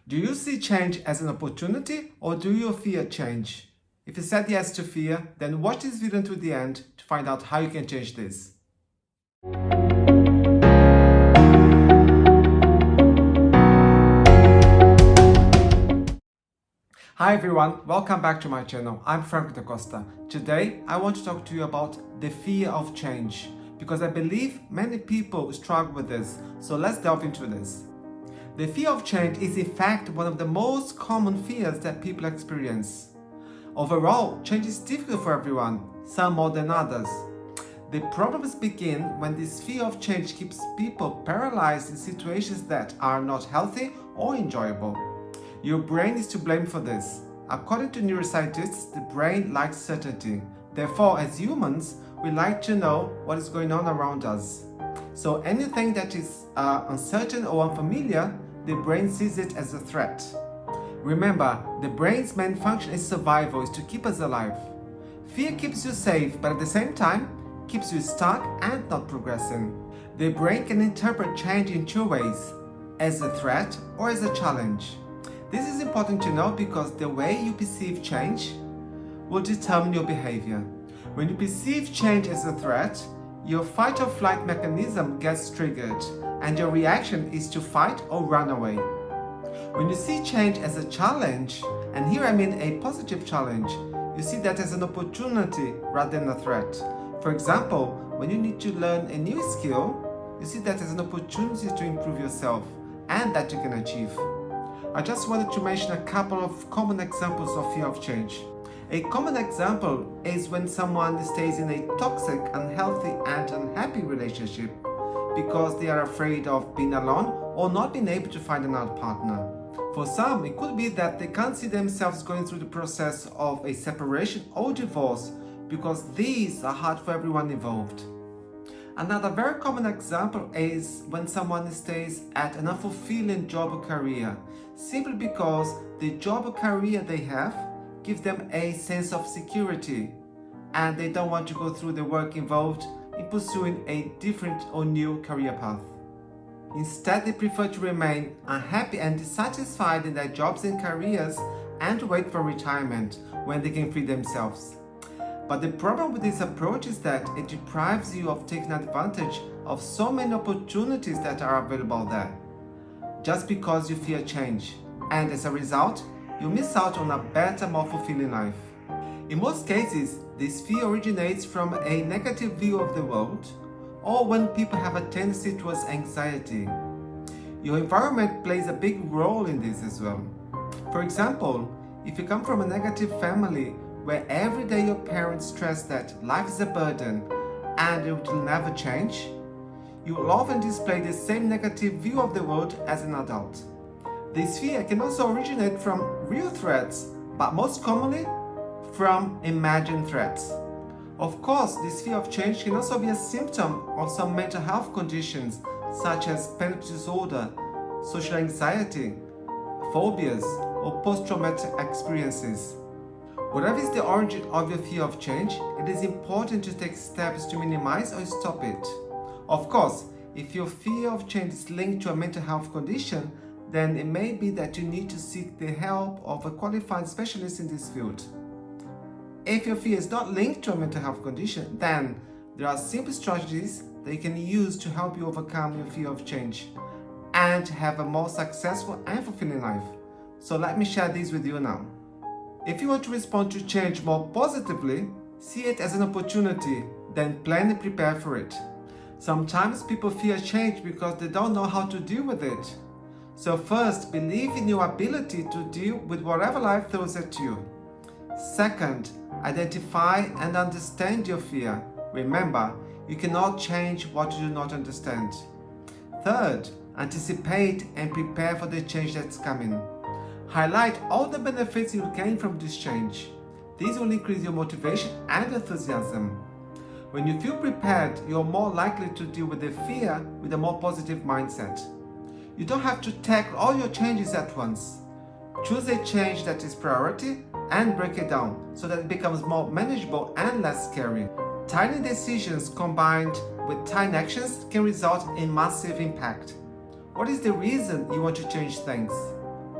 Do you see change as an opportunity or do you fear change? If you said yes to fear, then watch this video to the end to find out how you can change this. Hi everyone, welcome back to my channel. I'm Franco da Costa. Today I want to talk to you about the fear of change because I believe many people struggle with this. So let's delve into this. The fear of change is in fact one of the most common fears that people experience. Overall, change is difficult for everyone, some more than others. The problems begin when this fear of change keeps people paralyzed in situations that are not healthy or enjoyable. Your brain is to blame for this. According to neuroscientists, the brain likes certainty. Therefore, as humans, we like to know what is going on around us. So anything that is uncertain or unfamiliar, the brain sees it as a threat. Remember, the brain's main function is survival, is to keep us alive. Fear keeps you safe, but at the same time, keeps you stuck and not progressing. The brain can interpret change in two ways, as a threat or as a challenge. This is important to know because the way you perceive change will determine your behavior. When you perceive change as a threat, your fight or flight mechanism gets triggered and your reaction is to fight or run away. When you see change as a challenge, and here I mean a positive challenge, you see that as an opportunity rather than a threat. For example, when you need to learn a new skill, you see that as an opportunity to improve yourself and that you can achieve. I just wanted to mention a couple of common examples of fear of change. A common example is when someone stays in a toxic, unhealthy and unhappy relationship because they are afraid of being alone or not being able to find another partner. For some, it could be that they can't see themselves going through the process of a separation or divorce because these are hard for everyone involved. Another very common example is when someone stays at an unfulfilling job or career simply because the job or career they have gives them a sense of security and they don't want to go through the work involved in pursuing a different or new career path. Instead, they prefer to remain unhappy and dissatisfied in their jobs and careers and wait for retirement when they can free themselves. But the problem with this approach is that it deprives you of taking advantage of so many opportunities that are available there, just because you fear change, and as a result, you miss out on a better, more fulfilling life. In most cases, this fear originates from a negative view of the world, or when people have a tendency towards anxiety. Your environment plays a big role in this as well. For example, if you come from a negative family where every day your parents stress that life is a burden and it will never change, you will often display the same negative view of the world as an adult. This fear can also originate from real threats, but most commonly from imagined threats. Of course, this fear of change can also be a symptom of some mental health conditions such as panic disorder, social anxiety, phobias, or post-traumatic experiences. Whatever is the origin of your fear of change, it is important to take steps to minimize or stop it. Of course, if your fear of change is linked to a mental health condition, then it may be that you need to seek the help of a qualified specialist in this field. If your fear is not linked to a mental health condition, then there are simple strategies that you can use to help you overcome your fear of change and have a more successful and fulfilling life. So let me share these with you now. If you want to respond to change more positively, see it as an opportunity, then plan and prepare for it. Sometimes people fear change because they don't know how to deal with it. So first, believe in your ability to deal with whatever life throws at you. Second, identify and understand your fear. Remember, you cannot change what you do not understand. Third, anticipate and prepare for the change that's coming. Highlight all the benefits you'll gain from this change. These will increase your motivation and enthusiasm. When you feel prepared, you're more likely to deal with the fear with a more positive mindset. You don't have to tackle all your changes at once. Choose a change that is priority and break it down so that it becomes more manageable and less scary. Tiny decisions combined with tiny actions can result in massive impact. What is the reason you want to change things?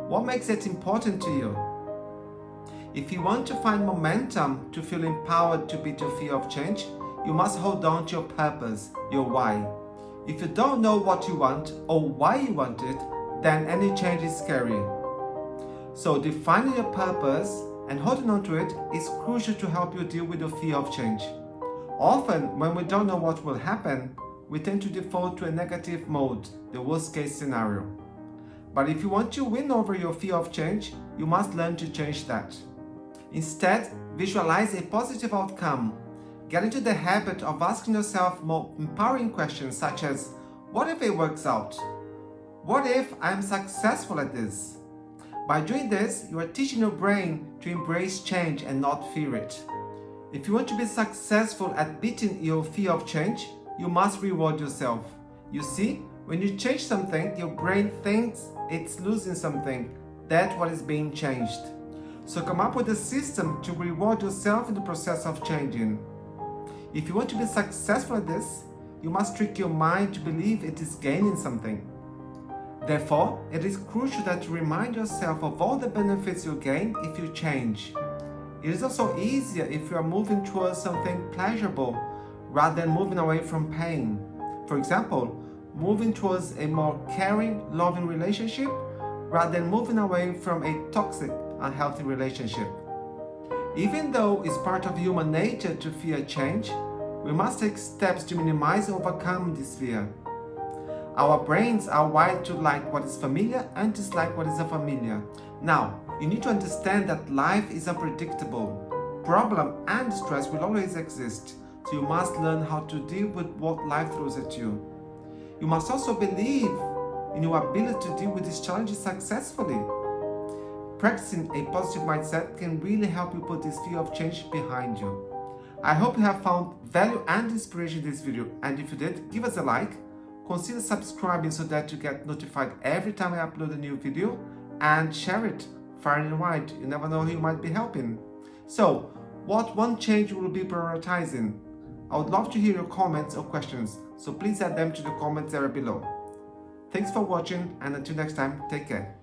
What makes it important to you? If you want to find momentum to feel empowered to beat your fear of change, you must hold on to your purpose, your why. If you don't know what you want or why you want it, then any change is scary. So defining your purpose and holding on to it is crucial to help you deal with your fear of change. Often, when we don't know what will happen, we tend to default to a negative mode, the worst case scenario. But if you want to win over your fear of change, you must learn to change that. Instead, visualize a positive outcome. Get into the habit of asking yourself more empowering questions such as, what if it works out? What if I'm successful at this? By doing this, you are teaching your brain to embrace change and not fear it. If you want to be successful at beating your fear of change, you must reward yourself. You see, when you change something, your brain thinks it's losing something. That's what is being changed. So come up with a system to reward yourself in the process of changing. If you want to be successful at this, you must trick your mind to believe it is gaining something. Therefore, it is crucial that you remind yourself of all the benefits you gain if you change. It is also easier if you are moving towards something pleasurable rather than moving away from pain. For example, moving towards a more caring, loving relationship rather than moving away from a toxic, unhealthy relationship. Even though it's part of human nature to fear change, we must take steps to minimize and overcome this fear. Our brains are wired to like what is familiar and dislike what is unfamiliar. Now, you need to understand that life is unpredictable. Problem and stress will always exist, so you must learn how to deal with what life throws at you. You must also believe in your ability to deal with these challenges successfully. Practicing a positive mindset can really help you put this fear of change behind you. I hope you have found value and inspiration in this video, and if you did, give us a like. Consider subscribing so that you get notified every time I upload a new video, and share it far and wide. You never know who you might be helping. So, what one change will be prioritizing? I would love to hear your comments or questions, so please add them to the comments area below. Thanks for watching, and until next time, take care.